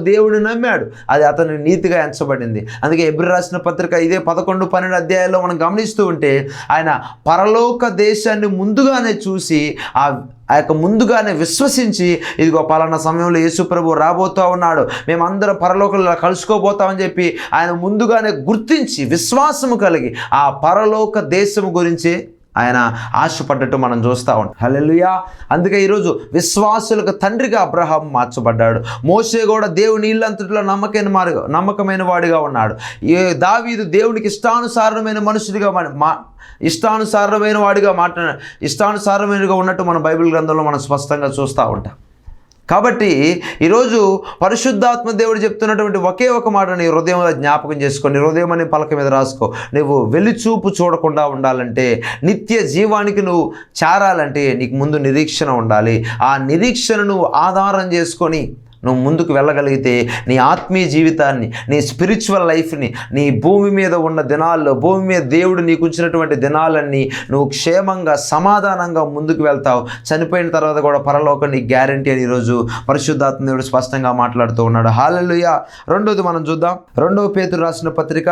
దేవుడిని నమ్మాడు, అది అతని నీతిగా ఎంచబడింది. అందుకే ఎబ్రీ రాసిన పత్రిక ఇదే 11-12 అధ్యాయాల్లో మనం గమనిస్తూ ఉంటే ఆయన పరలోక దేశాన్ని ముందుగానే చూసి ఆ యొక్క ముందుగానే విశ్వసించి, ఇదిగో పలానా సమయంలో యేసు ప్రభు రాబోతూ ఉన్నాడు, మేమందరం పరలోకంలో కలుసుకోబోతామని చెప్పి ఆయన ముందుగానే గుర్తించి విశ్వాసము కలిగి ఆ పరలోక దేశము గురించి ఆయన ఆశపడ్డట్టు మనం చూస్తూ ఉంటాం. హల్లెలూయా. అందుకే ఈరోజు విశ్వాసులకు తండ్రిగా అబ్రహాం మార్చబడ్డాడు. మోషే కూడా దేవుని ఇల్లంతటిలో నమ్మకమైన వాడిగా ఉన్నాడు. దావీదు దేవునికి ఇష్టానుసారమైన మనుషుడిగా ఇష్టానుసారమైనగా ఉన్నట్టు మన బైబిల్ గ్రంథంలో మనం స్పష్టంగా చూస్తూ ఉంటాం. కాబట్టి ఈరోజు పరిశుద్ధాత్మ దేవుడు చెప్తున్నటువంటి ఒకే ఒక మాట నీ హృదయంలో జ్ఞాపకం చేసుకో, నీ హృదయం అనే పలక మీద రాసుకో. నువ్వు వెలిచూపు చూడకుండా ఉండాలంటే, నిత్య జీవానికి నువ్వు చేరాలంటే నీకు ముందు నిరీక్షణ ఉండాలి. ఆ నిరీక్షణను ఆధారం చేసుకొని నువ్వు ముందుకు వెళ్ళగలిగితే నీ ఆత్మీయ జీవితాన్ని, నీ స్పిరిచువల్ లైఫ్ని, నీ భూమి మీద ఉన్న దినాల్లో, భూమి మీద దేవుడు నీకు ఉంచినటువంటి దినాలన్నీ నువ్వు క్షేమంగా సమాధానంగా ముందుకు వెళ్తావు. చనిపోయిన తర్వాత కూడా పరలోకం నీ గ్యారంటీ అని ఈరోజు పరిశుద్ధాత్మ దేవుడు స్పష్టంగా మాట్లాడుతూ ఉన్నాడు. హల్లెలూయా. రెండోది మనం చూద్దాం. 2 పేతురు రాసిన పత్రిక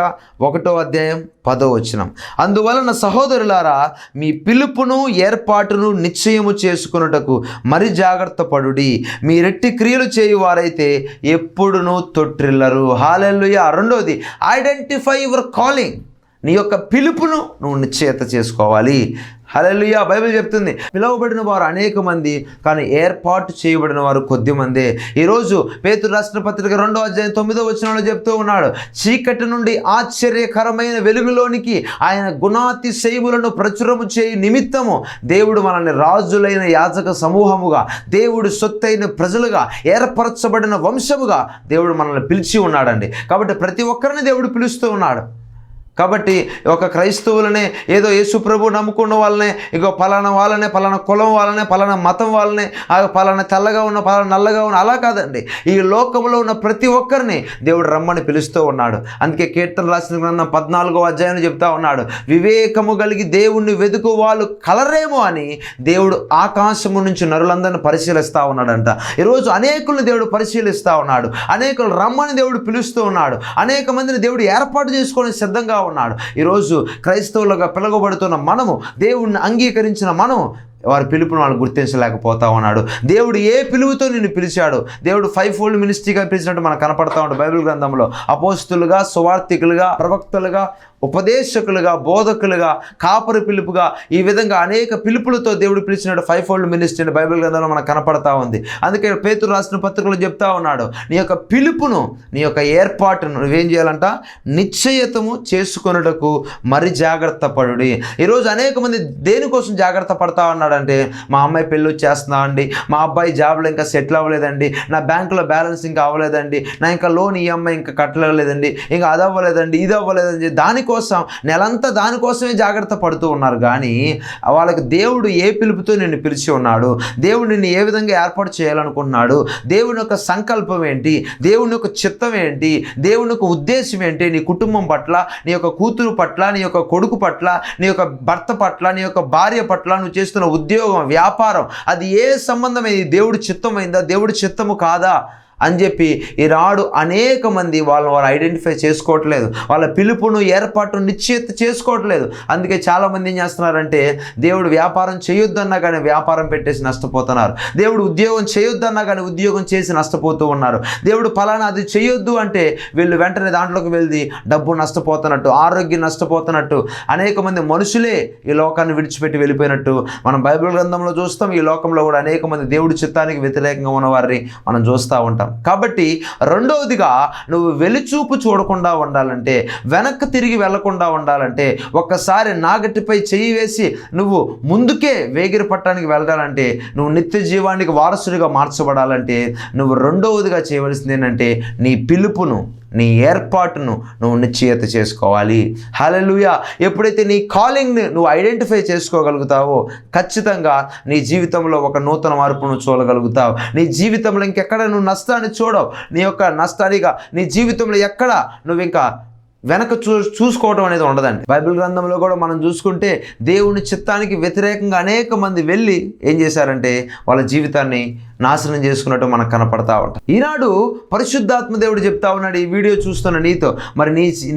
1వ అధ్యాయం 10వ వచనం. అందువలన సహోదరులారా, మీ పిలుపును ఏర్పాటును నిశ్చయము చేసుకొనుటకు మరి జాగ్రత్త పడుడి. మీరెట్టి క్రియలు చేయు వారైతే ఎప్పుడునూ తొట్టిల్లరు. హల్లెలూయా. రెండోది, ఐడెంటిఫై యువర్ కాలింగ్. నీ యొక్క పిలుపును నువ్వు నిశ్చయత చేసుకోవాలి. హల్లెలూయా. బైబిల్ చెప్తుంది, పిలువబడిన వారు అనేక మంది, కానీ ఏర్పాటు చేయబడిన వారు కొద్ది మందే. ఈరోజు పేతురు రాసిన పత్రిక 2వ అధ్యాయం 9వ వచనంలో చెప్తూ ఉన్నాడు, చీకటి నుండి ఆశ్చర్యకరమైన వెలుగులోనికి ఆయన గుణాతిశయములను ప్రచురము చేయి నిమిత్తము దేవుడు మనల్ని రాజులైన యాజక సమూహముగా, దేవుడు సొత్తైన ప్రజలుగా, ఏర్పరచబడిన వంశముగా దేవుడు మనల్ని పిలిచి ఉన్నాడండి. కాబట్టి ప్రతి ఒక్కరిని దేవుడు పిలుస్తూ ఉన్నాడు. కాబట్టి ఒక క్రైస్తవులనే, ఏదో యేసు ప్రభు నమ్ముకున్న వాళ్ళనే, ఇగో పలానా వాళ్ళనే, పలానా కులం వాళ్ళనే, పలానా మతం వాళ్ళనే, పలానా తెల్లగా ఉన్న, పలానా నల్లగా ఉన్న, అలా కాదండి. ఈ లోకంలో ఉన్న ప్రతి ఒక్కరిని దేవుడు రమ్మని పిలుస్తూ ఉన్నాడు. అందుకే కీర్తన రాసిన గ్రంథం 14వ అధ్యాయంలో చెప్తా ఉన్నాడు, వివేకము కలిగి దేవుణ్ణి వెతుకు వాళ్ళు కలరేమో అని దేవుడు ఆకాశము నుంచి నరులందరిని పరిశీలిస్తూ ఉన్నాడంట. ఈరోజు అనేకులను దేవుడు పరిశీలిస్తూ ఉన్నాడు. అనేకులు రమ్మని దేవుడు పిలుస్తూ ఉన్నాడు. అనేక మందిని దేవుడు ఏర్పాటు చేసుకొని సిద్ధంగా ఉన్నాడు. ఈరోజు క్రైస్తవులుగా పిలువబడుతున్న మనము, దేవుణ్ణి అంగీకరించిన మనము వారి పిలుపును వాళ్ళు గుర్తించలేకపోతా ఉన్నాడు. దేవుడు ఏ పిలుపుతో నిన్ను పిలిచాడు, దేవుడు 5-fold మినిస్ట్రీగా పిలిచినట్టు మనకు కనపడతా ఉంటాడు బైబిల్ గ్రంథంలో. అపోస్తులుగా, సువార్థికులుగా, ప్రవక్తలుగా, ఉపదేశకులుగా, బోధకులుగా, కాపరి పిలుపుగా, ఈ విధంగా అనేక పిలుపులతో దేవుడు పిలిచినట్టు 5-fold మినిస్ట్రీ అని బైబిల్ గ్రంథంలో మనకు కనపడతా ఉంది. అందుకే పేతురు రాసిన పత్రికలో చెప్తా ఉన్నాడు, నీ యొక్క పిలుపును, నీ యొక్క ఏర్పాటును నువ్వేం చేయాలంట, నిశ్చయతము చేసుకొనుటకు మరి జాగ్రత్త పడుడి. ఈరోజు అనేక మంది దేనికోసం జాగ్రత్త పడతా ఉన్నాడు అంటే, మా అమ్మాయి పెళ్ళి వచ్చేస్తున్నా అండి, మా అబ్బాయి జాబ్లో ఇంకా సెటిల్ అవ్వలేదండి, నా బ్యాంకులో బ్యాలెన్స్ ఇంకా అవ్వలేదండి, నా ఇంకా లోన్ ఈఎంఐ ఇంకా కట్టలేదండి, ఇంకా అది అవ్వలేదండి, ఇది అవ్వలేదండి, దానికోసం నెలంతా దానికోసమే జాగ్రత్త పడుతూ ఉన్నారు. కానీ వాళ్ళకి దేవుడు ఏ పిలుపుతో నిన్ను పిలిచి ఉన్నాడు, దేవుడు నిన్ను ఏ విధంగా ఏర్పాటు చేయాలనుకుంటున్నాడు, దేవుని యొక్క సంకల్పం ఏంటి, దేవుని యొక్క చిత్తం ఏంటి, దేవుని యొక్క ఉద్దేశం ఏంటి, నీ కుటుంబం పట్ల, నీ యొక్క కూతురు పట్ల, నీ యొక్క కొడుకు పట్ల, నీ యొక్క భర్త పట్ల, నీ యొక్క భార్య పట్ల, నువ్వు చేస్తున్న ఉద్యోగం, వ్యాపారం, అది ఏ సంబంధమైంది, దేవుడి చిత్తమైందా, దేవుడి చిత్తము కాదా అని చెప్పి ఈనాడు అనేక మంది వారు ఐడెంటిఫై చేసుకోవట్లేదు. వాళ్ళ పిలుపును, ఏర్పాటును నిశ్చయిత చేసుకోవట్లేదు. అందుకే చాలామంది ఏం చేస్తున్నారంటే, దేవుడు వ్యాపారం చేయొద్దన్నా కానీ వ్యాపారం పెట్టేసి నష్టపోతున్నారు. దేవుడు ఉద్యోగం చేయొద్దన్నా కానీ ఉద్యోగం చేసి నష్టపోతూ ఉన్నారు. దేవుడు ఫలానా అది చేయొద్దు అంటే వీళ్ళు వెంటనే దాంట్లోకి వెళ్ళి డబ్బు నష్టపోతున్నట్టు, ఆరోగ్యం నష్టపోతున్నట్టు, అనేక మంది మనుషులే ఈ లోకాన్ని విడిచిపెట్టి వెళ్ళిపోయినట్టు మనం బైబిల్ గ్రంథంలో చూస్తాం. ఈ లోకంలో కూడా అనేక మంది దేవుడి చిత్తానికి వ్యతిరేకంగా ఉన్న వారిని మనం చూస్తూ ఉంటాం. కాబట్టి రెండవదిగా, నువ్వు వెలిచూపు చూడకుండా ఉండాలంటే, వెనక్కి తిరిగి వెళ్లకుండా ఉండాలంటే, ఒక్కసారి నాగటిపై చెయ్యి వేసి నువ్వు ముందుకే వేగిరి పట్టడానికి వెళ్ళాలంటే, నువ్వు నిత్య జీవానికి వారసుడిగా మార్చబడాలంటే, నువ్వు రెండవదిగా చేయవలసింది ఏంటంటే, నీ పిలుపును, నీ ఏర్పాటును నువ్వు నిశ్చయిత చేసుకోవాలి. హల్లెలూయా. ఎప్పుడైతే నీ కాలింగ్ని నువ్వు ఐడెంటిఫై చేసుకోగలుగుతావో, ఖచ్చితంగా నీ జీవితంలో ఒక నూతన మార్పును చూడగలుగుతావు. నీ జీవితంలో ఇంకెక్కడ నువ్వు నష్టాన్ని చూడవు. నీ యొక్క నష్టానిగా నీ జీవితంలో ఎక్కడ నువ్వు ఇంకా వెనక చూసుకోవడం అనేది ఉండదండి. బైబిల్ గ్రంథంలో కూడా మనం చూసుకుంటే, దేవుని చిత్తానికి వ్యతిరేకంగా అనేక మంది వెళ్ళి ఏం చేశారంటే, వాళ్ళ జీవితాన్ని నాశనం చేసుకున్నట్టు మనకు కనపడతా ఉంటాం. ఈనాడు పరిశుద్ధాత్మ దేవుడు చెప్తా ఉన్నాడు, ఈ వీడియో చూస్తున్న నీతో, మరి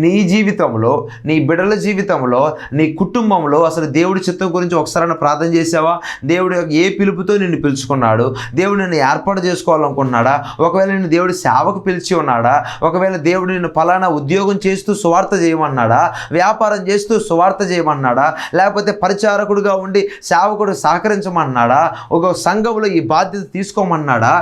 నీ జీవితంలో, నీ బిడ్డల జీవితంలో, నీ కుటుంబంలో అసలు దేవుడి చిత్తం గురించి ఒకసారి ప్రార్థన చేసావా? దేవుడు ఏ పిలుపుతో నిన్ను పిలుచుకున్నాడు? దేవుడు నిన్ను ఏర్పాటు చేసుకోవాలనుకుంటున్నాడా? ఒకవేళ నిన్ను దేవుడు సేవకు పిలిచి ఉన్నాడా? ఒకవేళ దేవుడు నిన్ను ఫలానా ఉద్యోగం చేస్తూ సువార్త చేయమన్నాడా? వ్యాపారం చేస్తూ సువార్త చేయమన్నాడా? లేకపోతే పరిచారకుడుగా ఉండి సేవకుడు సహకరించమన్నాడా? ఒక సంఘంలో ఈ బాధ్యత తీసుకోమన్నాడా?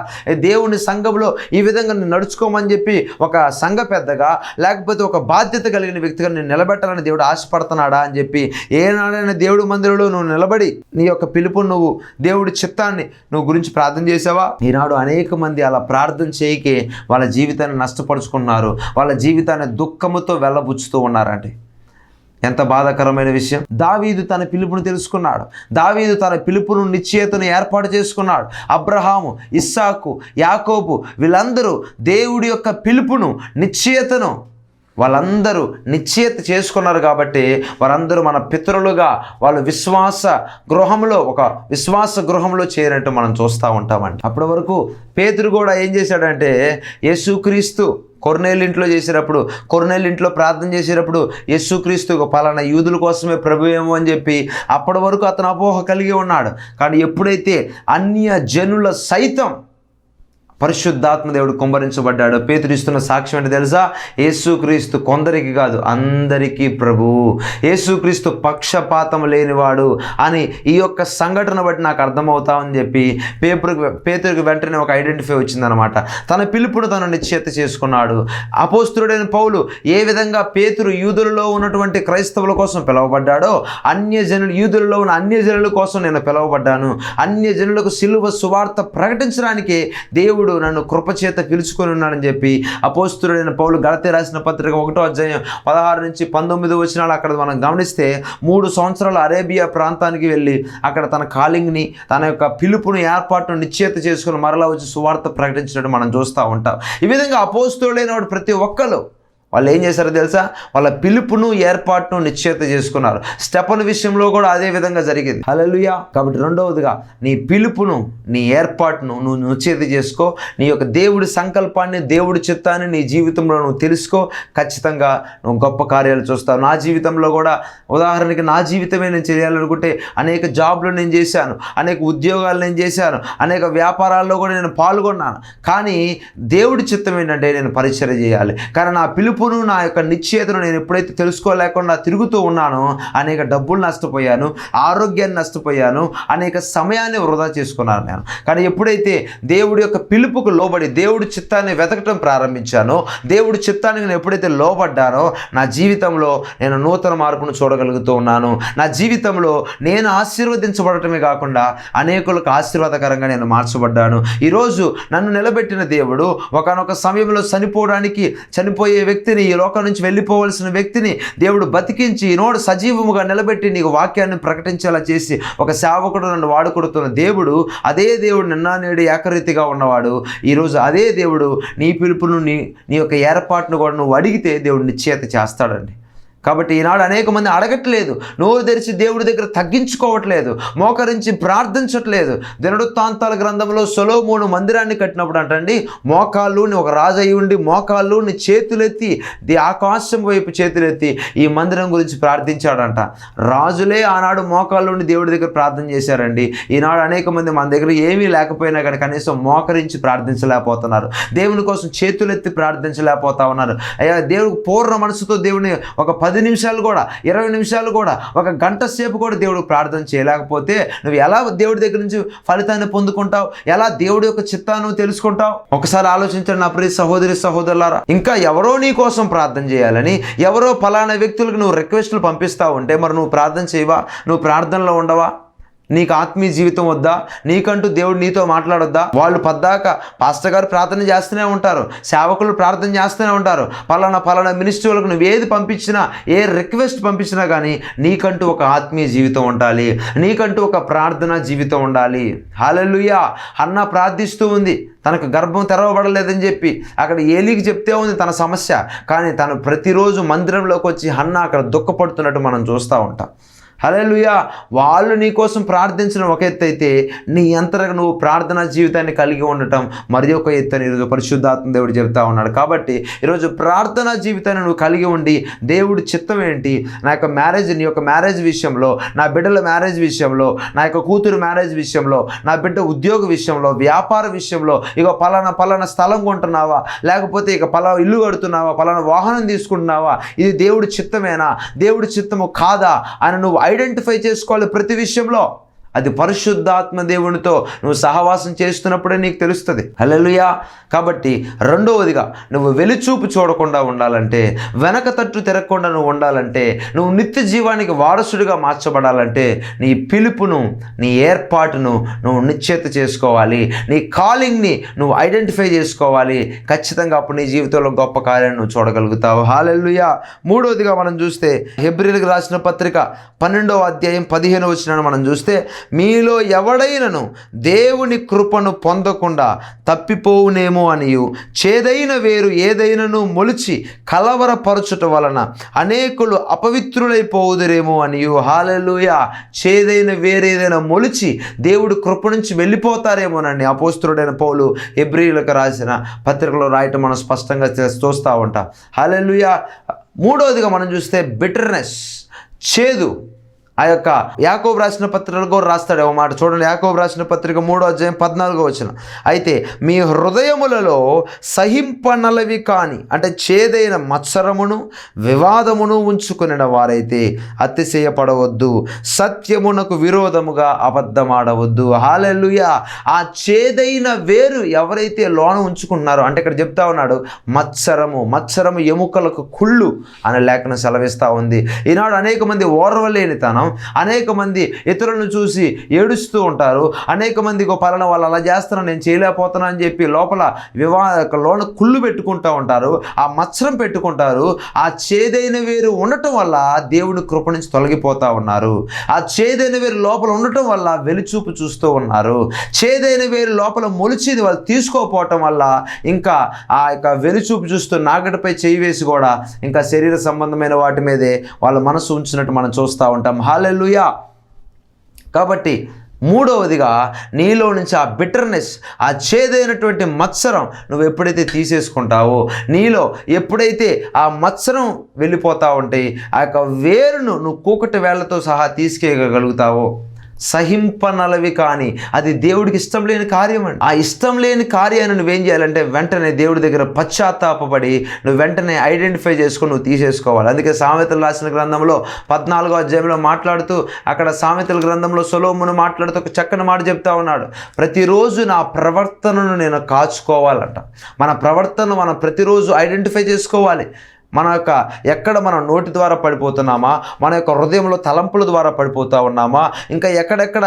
దేవుని సంఘంలో ఈ విధంగా నేను నడుచుకోమని చెప్పి ఒక సంఘ పెద్దగా, లేకపోతే ఒక బాధ్యత కలిగిన వ్యక్తిగా నేను నిలబెట్టాలని దేవుడు ఆశపడుతున్నాడా అని చెప్పి ఏనాడైనా దేవుడి మందిరంలో నువ్వు నిలబడి నీ యొక్క పిలుపు, నువ్వు దేవుడి చిత్తాన్ని నువ్వు గురించి ప్రార్థన చేసావా? ఈనాడు అనేక మంది అలా ప్రార్థన చేయకే వాళ్ళ జీవితాన్ని నష్టపరుచుకున్నారు, వాళ్ళ జీవితాన్ని దుఃఖముతో వెళ్ళబుచ్చుతూ ఉన్నారంటే ఎంత బాధాకరమైన విషయం. దావీదు తన పిలుపును తెలుసుకున్నాడు. దావీదు తన పిలుపును, నిశ్చయతను ఏర్పాటు చేసుకున్నాడు. అబ్రహాము, ఇస్సాకు, యాకోబు వీళ్ళందరూ దేవుడి యొక్క పిలుపును, నిశ్చయతను వాళ్ళందరూ నిశ్చయత చేసుకున్నారు. కాబట్టి వారందరూ మన పితరులుగా వాళ్ళు ఒక విశ్వాస గృహంలో చేరినట్టు మనం చూస్తూ ఉంటామండి. అప్పటి వరకు పేతురు కూడా ఏం చేశాడంటే, యేసుక్రీస్తు కొర్నేలు ఇంట్లో చేసేటప్పుడు, కొర్నేలు ఇంట్లో ప్రార్థన చేసేటప్పుడు యేసుక్రీస్తు పలానా యూదుల కోసమే ప్రభువేమో అని చెప్పి అప్పటి వరకు అతను అపోహ కలిగి ఉన్నాడు. కానీ ఎప్పుడైతే అన్య జనుల సైతం పరిశుద్ధాత్మ దేవుడు కుమ్మరించబడ్డాడు, పేతురు ఇస్తున్న సాక్ష్యం ఏంటి తెలుసా? యేసుక్రీస్తు కొందరికి కాదు, అందరికీ ప్రభువు. యేసుక్రీస్తు పక్షపాతం లేనివాడు అని ఈ యొక్క సంఘటన బట్టి నాకు అర్థమవుతా అని చెప్పి పేతురుకి వెంటనే ఒక ఐడెంటిఫై వచ్చిందనమాట. తన పిలుపును తను నిశ్చయిత చేసుకున్నాడు. అపోస్తులుడైన పౌలు ఏ విధంగా పేతురు యూదులలో ఉన్నటువంటి క్రైస్తవుల కోసం పిలువబడ్డాడో, యూదులలో ఉన్న అన్యజనుల కోసం నేను పిలువబడ్డాను, అన్యజనులకు సిలువ సువార్త ప్రకటించడానికి దేవుడు నన్ను కృపచేత పిలుచుకొని ఉన్నాడని చెప్పి అపోస్తులుడైన పౌలు గలతీ రాసిన పత్రిక 1వ అధ్యాయం 16 నుంచి 19 వచనాలు అక్కడ మనం గమనిస్తే 3 సంవత్సరాలు అరేబియా ప్రాంతానికి వెళ్ళి అక్కడ తన కాలింగ్ని, తన యొక్క పిలుపును, ఏర్పాటును నిశ్చయిత చేసుకుని మరలా వచ్చి సువార్త ప్రకటించినట్టు మనం చూస్తూ ఉంటాం. ఈ విధంగా అపోస్తులుడైన వాడు ప్రతి ఒక్కరు వాళ్ళు ఏం చేశారో తెలుసా? వాళ్ళ పిలుపును, ఏర్పాటును నిశ్చయిత చేసుకున్నారు. స్టెఫను విషయంలో కూడా అదే విధంగా జరిగింది. హల్లెలూయా. కాబట్టి రెండవదిగా నీ పిలుపును, నీ ఏర్పాటును నువ్వు నిశ్చయిత చేసుకో. నీ యొక్క దేవుడి సంకల్పాన్ని, దేవుడి చిత్తాన్ని నీ జీవితంలో నువ్వు తెలుసుకో. ఖచ్చితంగా నువ్వు గొప్ప కార్యాలు చూస్తావు. నా జీవితంలో కూడా ఉదాహరణకి నా జీవితమే నేను చేయాలనుకుంటే అనేక జాబ్లు నేను చేశాను, అనేక ఉద్యోగాలు నేను చేశాను, అనేక వ్యాపారాల్లో కూడా నేను పాల్గొన్నాను. కానీ దేవుడి చిత్తం ఏంటంటే నేను పరిచర్య చేయాలి. కానీ నా పిలుపును, నా యొక్క నిశ్చయతను నేను ఎప్పుడైతే తెలుసుకోలేకుండా తిరుగుతూ ఉన్నానో అనేక డబ్బులు నష్టపోయాను, ఆరోగ్యాన్ని నష్టపోయాను, అనేక సమయాన్ని వృధా చేసుకున్నాను నేను. కానీ ఎప్పుడైతే దేవుడి యొక్క పిలుపుకు లోబడి దేవుడి చిత్తాన్ని వెతకటం ప్రారంభించానో, దేవుడి చిత్తానికి నేను ఎప్పుడైతే లోబడ్డానో నా జీవితంలో నేను నూతన మార్పును చూడగలుగుతూ ఉన్నాను. నా జీవితంలో నేను ఆశీర్వదించబడటమే కాకుండా అనేకులకు ఆశీర్వాదకరంగా నేను మార్చబడ్డాను. ఈరోజు నన్ను నిలబెట్టిన దేవుడు ఒకానొక సమయంలో చనిపోయే వ్యక్తిని, ఈ లోకం నుంచి వెళ్ళిపోవలసిన వ్యక్తిని దేవుడు బతికించి ఈనాడు సజీవముగా నిలబెట్టి నీకు వాక్యాన్ని ప్రకటించేలా చేసి ఒక సేవకుడు నన్ను వాడుకొడుతున్న దేవుడు, అదే దేవుడు నిన్న నేడు ఏకరీతిగా ఉన్నవాడు. ఈరోజు అదే దేవుడు నీ పిలుపును, నీ యొక్క ఏర్పాటును కూడా నువ్వు అడిగితే దేవుడు నిశ్చయిత చేస్తాడండి. కాబట్టి ఈనాడు అనేక మంది అడగట్లేదు, నోరు తెరిచి దేవుడి దగ్గర తగ్గించుకోవట్లేదు, మోకరించి ప్రార్థించట్లేదు. దినవృత్తాంతాల గ్రంథంలో సొలొమోను మందిరాన్ని కట్టినప్పుడు అంటండి, మోకాళ్ళుని ఒక రాజు అయి ఉండి మోకాళ్ళుని చేతులెత్తి ఆకాశం వైపు చేతులెత్తి ఈ మందిరం గురించి ప్రార్థించాడంట. రాజులే ఆనాడు మోకాళ్ళుని దేవుడి దగ్గర ప్రార్థన చేశారండి. ఈనాడు అనేక మంది మన దగ్గర ఏమీ లేకపోయినా కానీ కనీసం మోకరించి ప్రార్థించలేకపోతున్నారు, దేవుని కోసం చేతులెత్తి ప్రార్థించలేకపోతా ఉన్నారు. అయ్యా, దేవుడికి పూర్ణ మనసుతో దేవుని ఒక 10 నిమిషాలు కూడా, 20 నిమిషాలు కూడా, ఒక గంట సేపు కూడా దేవుడికి ప్రార్థన చేయలేకపోతే నువ్వు ఎలా దేవుడి దగ్గర నుంచి ఫలితాన్ని పొందుకుంటావు? ఎలా దేవుడి యొక్క చిత్తాన్ని తెలుసుకుంటావు? ఒకసారి ఆలోచించండి నా ప్రియ సహోదరి సహోదరులారా. ఇంకా ఎవరో నీ కోసం ప్రార్థన చేయాలని, ఎవరో ఫలానా వ్యక్తులకు నువ్వు రిక్వెస్ట్లు పంపిస్తూ ఉంటే మరి నువ్వు ప్రార్థన చేయవా? నువ్వు ప్రార్థనలో ఉండవా? నీకు ఆత్మీయ జీవితం వద్దా? నీకంటూ దేవుడు నీతో మాట్లాడొద్దా? వాళ్ళు పద్దాక పాస్టర్ గారు ప్రార్థన చేస్తూనే ఉంటారు, సేవకులు ప్రార్థన చేస్తూనే ఉంటారు. పలానా మినిస్ట్రీలకు నువ్వు ఏది పంపించినా, ఏ రిక్వెస్ట్ పంపించినా కానీ నీకంటూ ఒక ఆత్మీయ జీవితం ఉండాలి, నీకంటూ ఒక ప్రార్థనా జీవితం ఉండాలి. హల్లెలూయా. హన్నా ప్రార్థిస్తూ ఉంది, తనకు గర్భం తెరవబడలేదని చెప్పి అక్కడ ఏలీకి చెప్తే ఉంది తన సమస్య. కానీ తను ప్రతిరోజు మందిరంలోకి వచ్చి హన్నా అక్కడ దుఃఖపడుతున్నట్టు మనం చూస్తూ ఉంటాం. హల్లెలూయా. వాళ్ళు నీ కోసం ప్రార్థించడం ఒక ఎత్తు అయితే, నీ అంతరంగా నువ్వు ప్రార్థనా జీవితాన్ని కలిగి ఉండటం మరి ఒక ఎత్తు అని ఈరోజు పరిశుద్ధాత్మ దేవుడు చెప్తా ఉన్నాడు. కాబట్టి ఈరోజు ప్రార్థనా జీవితాన్ని నువ్వు కలిగి ఉండి, దేవుడి చిత్తం ఏంటి, నా యొక్క నీ యొక్క మ్యారేజ్ విషయంలో, నా బిడ్డల మ్యారేజ్ విషయంలో, నా యొక్క కూతురు మ్యారేజ్ విషయంలో, నా బిడ్డ ఉద్యోగ విషయంలో, వ్యాపార విషయంలో, ఇక పలానా స్థలం కొంటున్నావా, లేకపోతే ఇక పలానా ఇల్లు కడుతున్నావా, పలానా వాహనం తీసుకుంటున్నావా, ఇది దేవుడి చిత్తమేనా, దేవుడి చిత్తము కాదా అని నువ్వు ఐడెంటిఫై చేసుకోవాలి. ప్రతి విషయంలో అది పరిశుద్ధాత్మ దేవునితో నువ్వు సహవాసం చేస్తున్నప్పుడే నీకు తెలుస్తుంది. హల్లెలూయా. కాబట్టి రెండవదిగా నువ్వు వెలుచూపు చూడకుండా ఉండాలంటే, వెనక తట్టు తిరగకుండా నువ్వు ఉండాలంటే, నువ్వు నిత్య జీవానికి వారసుడిగా మార్చబడాలంటే, నీ పిలుపును, నీ ఏర్పాటును నువ్వు నిశ్చయిత చేసుకోవాలి. నీ కాలింగ్ని నువ్వు ఐడెంటిఫై చేసుకోవాలి. ఖచ్చితంగా అప్పుడు నీ జీవితంలో గొప్ప కార్యాన్ని నువ్వు చూడగలుగుతావు. హల్లెలూయా. మూడవదిగా మనం చూస్తే హెబ్రీయులకు రాసిన పత్రిక 12వ అధ్యాయం 15వ వచనాన్ని మనం చూస్తే, మీలో ఎవడైనను దేవుని కృపను పొందకుండా తప్పిపోవునేమో అనియు, చేదైన వేరు ఏదైనను మొలిచి కలవరపరచుట వలన అనేకులు అపవిత్రులైపోవుదురేమో అనియు. హల్లెలూయా. చేదైన వేరేదైనా మొలిచి దేవుడు కృప నుంచి వెళ్ళిపోతారేమోనండి అపోస్తలుడైన పౌలు హెబ్రీయులకు రాసిన పత్రికలో రాయటం మనం స్పష్టంగా చూస్తూ ఉంటాం. హల్లెలూయా. మూడవదిగా మనం చూస్తే బిటర్నెస్, చేదు. ఆ యొక్క యాకోబు రాసిన పత్రికలో కూడా రాస్తాడు ఒక మాట చూడండి. యాకోబు రాసిన పత్రిక 3వ అధ్యాయం 14వ వచనం, అయితే మీ హృదయములలో సహింపనలవి కాని, అంటే చేదైన మత్సరమును వివాదమును ఉంచుకునే వారైతే అతిశయపడవద్దు, సత్యమునకు విరోధముగా అబద్ధమాడవద్దు. హల్లెలూయా. ఆ చేదైన వేరు ఎవరైతే లోన ఉంచుకుంటున్నారో, అంటే ఇక్కడ చెప్తా ఉన్నాడు మత్సరము ఎముకలకు కుళ్ళు అనే లేఖనం సెలవిస్తూ ఉంది. ఈనాడు అనేక మంది ఓర్వలేనితనం, అనేక మంది ఇతరులను చూసి ఏడుస్తూ ఉంటారు. అనేక మంది పలానా వాళ్ళు అలా చేస్తున్నా, నేను చేయలేకపోతున్నా అని చెప్పి లోపల లోన కుళ్ళు పెట్టుకుంటూ ఉంటారు, ఆ మత్సరం పెట్టుకుంటారు. ఆ చేదైన వేరు ఉండటం వల్ల దేవుడి కృప నుంచి తొలగిపోతూ ఉన్నారు. ఆ చేదైన వేరు లోపల ఉండటం వల్ల వెలుచూపు చూస్తూ ఉన్నారు. చేదైన వేరు లోపల మొలిచింది వాళ్ళు తీసుకోకపోవటం వల్ల ఇంకా ఆ యొక్క వెలుచూపు చూస్తూ నాగటిపై చేయి వేసి కూడా ఇంకా శరీర సంబంధమైన వాటి మీదే వాళ్ళ మనసు ఉంచినట్టు మనం చూస్తూ ఉంటాం. హల్లెలూయా. కాబట్టి మూడవదిగా నీలో నుంచి ఆ బిటర్నెస్, ఆ చేదైనటువంటి మత్సరం నువ్వు ఎప్పుడైతే తీసేసుకుంటావో, నీలో ఎప్పుడైతే ఆ మత్సరం వెళ్ళిపోతూ ఉంటే, ఆ యొక్క వేరును నువ్వు కూకటి వేళ్లతో సహా తీసుకెళ్ళగలుగుతావో, సహింపనలవి కానీ అది దేవుడికి ఇష్టం లేని కార్యం అండి. ఆ ఇష్టం లేని కార్యాన్ని నువ్వేం చేయాలంటే వెంటనే దేవుడి దగ్గర పశ్చాత్తాపపడి నువ్వు వెంటనే ఐడెంటిఫై చేసుకొని నువ్వు తీసేసుకోవాలి. అందుకే సామెతలు రాసిన గ్రంథంలో 14వ అధ్యాయంలో మాట్లాడుతూ, అక్కడ సామెతల గ్రంథంలో సొలొమోను మాట్లాడుతూ ఒక చక్కని మాట చెప్తా ఉన్నాడు. ప్రతిరోజు నా ప్రవర్తనను నేను కాచుకోవాలంట. మన ప్రవర్తనను మనం ప్రతిరోజు ఐడెంటిఫై చేసుకోవాలి. మన యొక్క ఎక్కడ మనం నోటి ద్వారా పడిపోతున్నామా, మన యొక్క హృదయంలో తలంపుల ద్వారా పడిపోతూ ఉన్నామా, ఇంకా ఎక్కడెక్కడ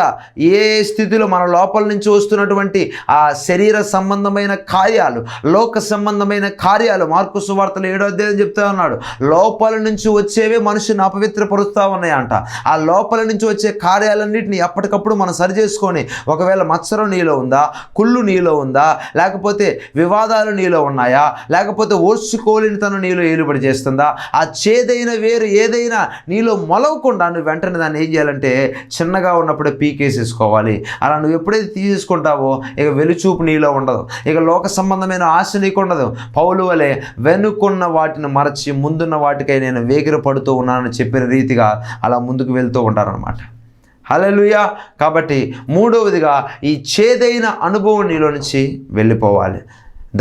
ఏ స్థితిలో మన లోపల నుంచి వస్తున్నటువంటి ఆ శరీర సంబంధమైన కార్యాలు, లోక సంబంధమైన కార్యాలు, మార్కు సువార్తలు 7వ అధ్యాయం చెప్తా ఉన్నాడు, లోపల నుంచి వచ్చేవే మనిషిని అపవిత్రపరుస్తూ ఉన్నాయంట. ఆ లోపల నుంచి వచ్చే కార్యాలన్నింటినీ ఎప్పటికప్పుడు మనం సరి చేసుకొని, ఒకవేళ మత్సరం నీలో ఉందా, కుళ్ళు నీలో ఉందా, లేకపోతే వివాదాలు నీలో ఉన్నాయా, లేకపోతే ఓర్చుకోలేనితనం నీలో ఏలుబడి చేస్తుందా, ఆ చేదైన వేరు ఏదైనా నీలో మొలవకుండా నువ్వు వెంటనే దాన్ని ఏం చేయాలంటే చిన్నగా ఉన్నప్పుడే పీకేసేసుకోవాలి. అలా నువ్వు ఎప్పుడైతే తీసేసుకుంటావో ఇక వెలుచూపు నీలో ఉండదు, ఇక లోక సంబంధమైన ఆశ నీకు ఉండదు. పౌలు వలె వెనుకున్న వాటిని మరచి ముందున్న వాటికై నేను వేగిర పడుతూ ఉన్నానని చెప్పిన రీతిగా అలా ముందుకు వెళ్తూ ఉంటారనమాట. హల్లెలూయా. కాబట్టి మూడవదిగా ఈ చేదైన అనుభవం నీలో నుంచి వెళ్ళిపోవాలి.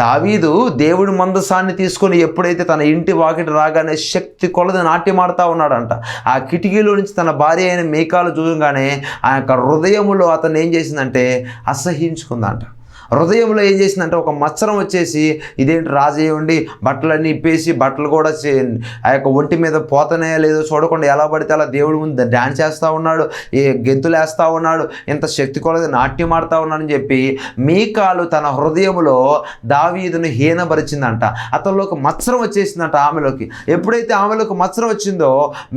దావీదు దేవుడి మందసాన్ని తీసుకొని ఎప్పుడైతే తన ఇంటి వాకిటి రాగానే శక్తి కొలది నాట్యమాడుతూ ఉన్నాడంట. ఆ కిటికీలో నుంచి తన భార్య అయిన మీకాలు చూడగానే ఆ యొక్క హృదయములో అతను ఏం చేసిందంటే అసహ్యించుకుందంట. హృదయంలో ఏం చేసిందంటే ఒక మత్సరం వచ్చేసి, ఇదేంటి రాజయ్య ఉండి బట్టలన్నీ ఇప్పేసి బట్టలు కూడా ఆ యొక్క ఒంటి మీద పోతనే లేదో చూడకుండా ఎలా పడితే అలా దేవుడి ముందు డ్యాన్స్ చేస్తూ ఉన్నాడు, గెంతులు వేస్తూ ఉన్నాడు, ఇంత శక్తి కొలది నాట్యం ఆడుతూ ఉన్నాడని చెప్పి మీకాలు తన హృదయంలో దావీదును హీనపరిచిందంట. అతనిలోకి మత్సరం వచ్చేసిందంట ఆమెలోకి. ఎప్పుడైతే ఆమెలోకి మత్సరం వచ్చిందో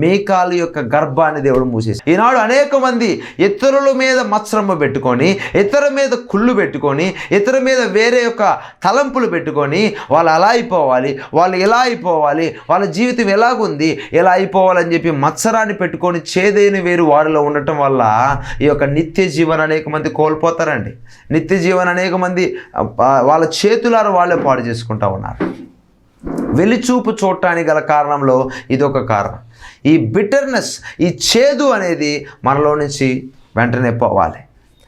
మీకాలు యొక్క గర్భాన్ని దేవుడు మూసేసి. ఈనాడు అనేక మంది ఇతరుల మీద మత్సరము పెట్టుకొని, ఇతరుల మీద కుళ్ళు పెట్టుకొని, ఇతరుల మీద వేరే యొక్క తలంపులు పెట్టుకొని వాళ్ళు అలా అయిపోవాలి, వాళ్ళు ఇలా అయిపోవాలి, వాళ్ళ జీవితం ఎలాగుంది, ఎలా అయిపోవాలని చెప్పి మత్సరాన్ని పెట్టుకొని చేదైన వేరు వారిలో ఉండటం వల్ల ఈ యొక్క నిత్య జీవన అనేక మంది కోల్పోతారండి. నిత్య జీవన అనేక మంది వాళ్ళ చేతులారా వాళ్ళే పాడు చేసుకుంటూ ఉన్నారు. వెలిచూపు చూడటానికి గల కారణంలో ఇదొక కారణం. ఈ బిటర్నెస్, ఈ చేదు అనేది మనలో నుంచి వెంటనే పోవాలి.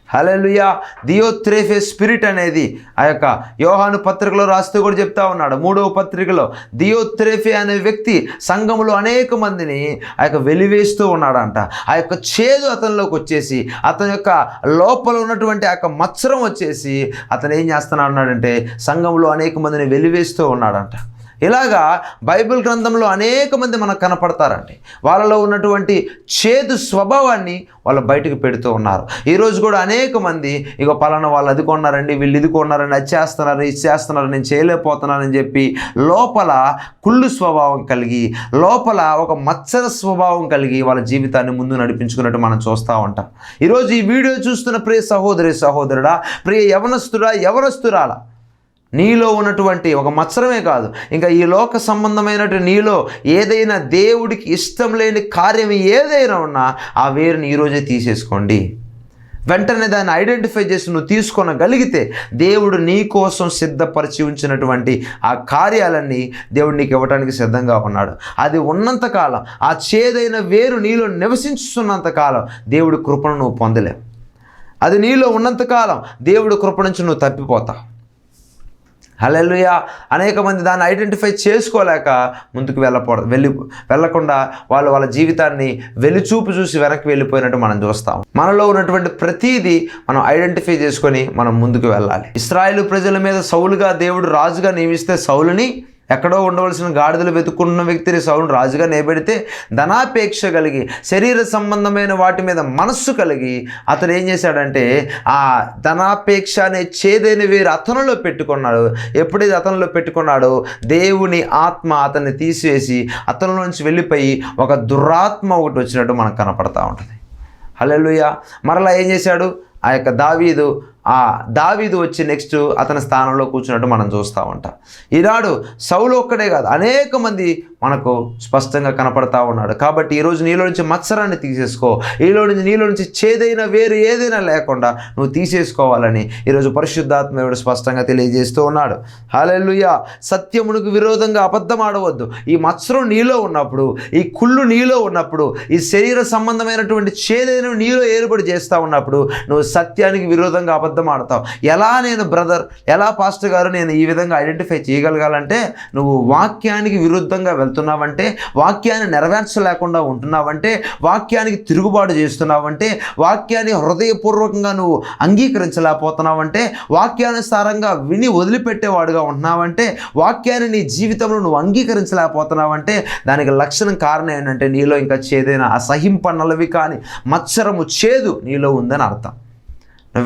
హల్లెలూయా. దియోత్రేఫే స్పిరిట్ అనేది ఆ యొక్క యోహాను పత్రికలో రాస్తూ కూడా చెప్తా ఉన్నాడు. 3వ పత్రికలో దియోత్రేఫే అనే వ్యక్తి సంఘములో అనేక మందిని ఆ యొక్క వెలివేస్తూ ఉన్నాడంట. ఆ యొక్క చేదు అతనిలోకి వచ్చేసి, అతని యొక్క లోపల ఉన్నటువంటి ఆ యొక్క మత్సరం వచ్చేసి అతను ఏం చేస్తున్నాడు అన్నాడంటే సంఘంలో అనేక మందిని వెలివేస్తూ ఉన్నాడంట. ఇలాగా బైబిల్ గ్రంథంలో అనేక మంది మనకు కనపడతారండి. వాళ్ళలో ఉన్నటువంటి చేదు స్వభావాన్ని వాళ్ళు బయటకు పెడుతూ ఉన్నారు. ఈరోజు కూడా అనేక మంది ఇక పలానా వాళ్ళు అది కొన్నారండి, వీళ్ళు ఇది కొన్నారండి, అది చేస్తున్నారు, ఇది చేస్తున్నారు, నేను చేయలేకపోతున్నానని చెప్పి లోపల కుళ్ళు స్వభావం కలిగి, లోపల ఒక మత్సర స్వభావం కలిగి వాళ్ళ జీవితాన్ని ముందు నడిపించుకున్నట్టు మనం చూస్తూ ఉంటాం. ఈరోజు ఈ వీడియో చూస్తున్న ప్రియ సహోదరి సహోదరుడా, ప్రియ యవనస్తుడా యవనస్తురాలా, నీలో ఉన్నటువంటి ఒక మత్సరమే కాదు, ఇంకా ఈ లోక సంబంధమైనటువంటి నీలో ఏదైనా దేవుడికి ఇష్టం లేని కార్యం ఏదైనా ఉన్నా ఆ వేరుని ఈరోజే తీసేసుకోండి. వెంటనే దాన్ని ఐడెంటిఫై చేసి నువ్వు తీసుకొనగలిగితే దేవుడు నీ కోసం సిద్ధపరిచి ఉంచినటువంటి ఆ కార్యాలన్నీ దేవుడు నీకు ఇవ్వడానికి సిద్ధంగా ఉన్నాడు. అది ఉన్నంతకాలం, ఆ చేదైన వేరు నీలో నివసించుతున్నంతకాలం దేవుడి కృపను నువ్వు పొందలేవు. అది నీలో ఉన్నంతకాలం దేవుడి కృప నుంచి నువ్వు తప్పిపోతావు. హల్లెలూయా. అనేక మంది దాన్ని ఐడెంటిఫై చేసుకోలేక ముందుకు వెళ్ళకుండా వాళ్ళ జీవితాన్ని వెలిచూపు చూసి వెనక్కి వెళ్ళిపోయినట్టు మనం చూస్తాం. మనలో ఉన్నటువంటి ప్రతీది మనం ఐడెంటిఫై చేసుకొని మనం ముందుకు వెళ్ళాలి. ఇశ్రాయేలు ప్రజల మీద సౌలుగా దేవుడు రాజుగా నియమిస్తే సౌలుని ఎక్కడో ఉండవలసిన గాడిదలు వెతుక్కున్న వ్యక్తిని సౌలును రాజుగా నిలబెడితే ధనాపేక్ష కలిగి, శరీర సంబంధమైన వాటి మీద మనస్సు కలిగి అతను ఏం చేశాడంటే ఆ ధనాపేక్ష అనే చేదైన వేరు అతనిలో పెట్టుకున్నాడు. ఎప్పుడైతే అతనిలో పెట్టుకున్నాడో దేవుని ఆత్మ అతన్ని తీసివేసి అతని నుంచి వెళ్ళిపోయి ఒక దురాత్మ ఒకటి వచ్చినట్టు మనకు కనపడతా ఉంటుంది. హల్లెలూయా. మరలా ఏం చేశాడు ఆ యొక్క దావీదు వచ్చి నెక్స్ట్ అతని స్థానంలో కూర్చున్నట్టు మనం చూస్తూ ఉంటాం. ఈనాడు సౌలు ఒక్కడే కాదు, అనేక మంది మనకు స్పష్టంగా కనపడతా ఉన్నాడు. కాబట్టి ఈరోజు నీలో నుంచి మత్సరాన్ని తీసేసుకో. నీలో నుంచి చేదైన వేరు ఏదైనా లేకుండా నువ్వు తీసేసుకోవాలని ఈరోజు పరిశుద్ధాత్మ దేవుడు స్పష్టంగా తెలియజేస్తూ ఉన్నాడు. హల్లెలూయా. సత్యమునకు విరోధంగా అబద్ధం ఆడవద్దు. ఈ మత్సరం నీలో ఉన్నప్పుడు, ఈ కుళ్ళు నీలో ఉన్నప్పుడు, ఈ శరీర సంబంధమైనటువంటి చేదైన నీలో ఏర్పడి చేస్తూ ఉన్నప్పుడు నువ్వు సత్యానికి విరోధంగా అబద్ధం ఆడతావు. ఎలా నేను బ్రదర్, ఎలా పాస్టర్ గారు నేను ఈ విధంగా ఐడెంటిఫై చేయగలగాలంటే, నువ్వు వాక్యానికి విరుద్ధంగా వెళ్తున్నావంటే, వాక్యాన్ని నెరవేర్చలేకుండా ఉంటున్నావంటే, వాక్యానికి తిరుగుబాటు చేస్తున్నావంటే, వాక్యాన్ని హృదయపూర్వకంగా నువ్వు అంగీకరించలేకపోతున్నావంటే, వాక్యానుసారంగా విని వదిలిపెట్టేవాడుగా ఉంటున్నావంటే, వాక్యాన్ని నీ జీవితంలో నువ్వు అంగీకరించలేకపోతున్నావంటే దానికి లక్షణం కారణం ఏంటంటే నీలో ఇంకా చేదైన అసహింపనలవి కానీ మత్సరము చేదు నీలో ఉందని అర్థం.